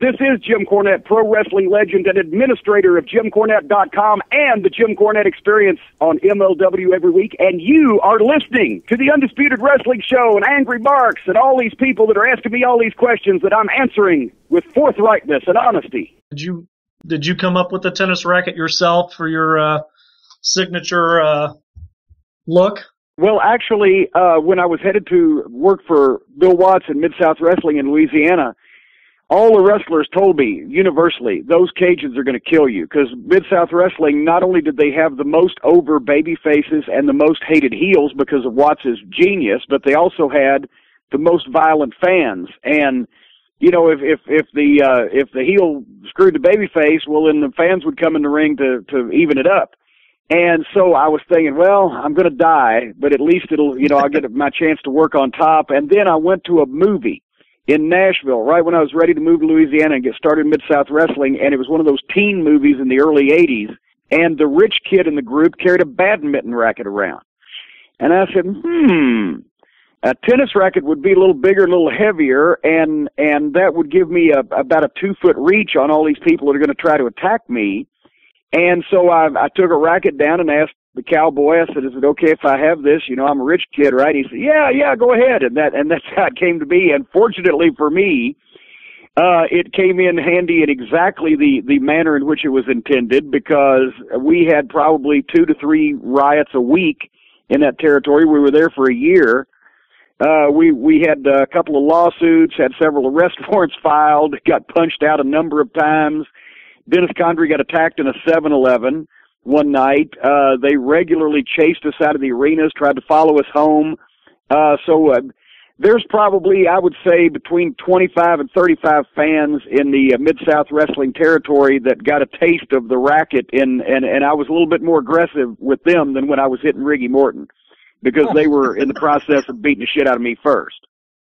This is Jim Cornette, pro wrestling legend and administrator of JimCornette.com and the Jim Cornette Experience on MLW every week. And you are listening to the Undisputed Wrestling Show and Angry Marks and all these people that are asking me all these questions that I'm answering with forthrightness and honesty. Did you come up with the tennis racket yourself for your signature look? Well, actually, when I was headed to work for Bill Watts in Mid-South Wrestling in Louisiana, all the wrestlers told me universally, those Cajuns are going to kill you, because Mid-South Wrestling, not only did they have the most over baby faces and the most hated heels because of Watts' genius, but they also had the most violent fans. And, you know, if the heel screwed the baby face, well, then the fans would come in the ring to even it up. And so I was thinking, well, I'm going to die, but at least I'll get my chance to work on top. And then I went to a movie in Nashville, right when I was ready to move to Louisiana and get started in Mid-South Wrestling, and it was one of those teen movies in the early 80s, and the rich kid in the group carried a badminton racket around. And I said, a tennis racket would be a little bigger, a little heavier, and that would give me about a 2-foot reach on all these people that are going to try to attack me. And so I took a racket down and asked the cowboy, I said, is it okay if I have this? You know, I'm a rich kid, right? He said, yeah, go ahead. And that's how it came to be. And fortunately for me, it came in handy in exactly the manner in which it was intended, because we had probably 2 to 3 riots a week in that territory. We were there for a year. We had a couple of lawsuits, had several arrest warrants filed, got punched out a number of times. Dennis Condrey got attacked in a 7-Eleven one night. They regularly chased us out of the arenas, tried to follow us home. So there's probably, I would say, between 25 and 35 fans in the Mid-South Wrestling territory that got a taste of the racket, and I was a little bit more aggressive with them than when I was hitting Riggy Morton, because they were in the process of beating the shit out of me first.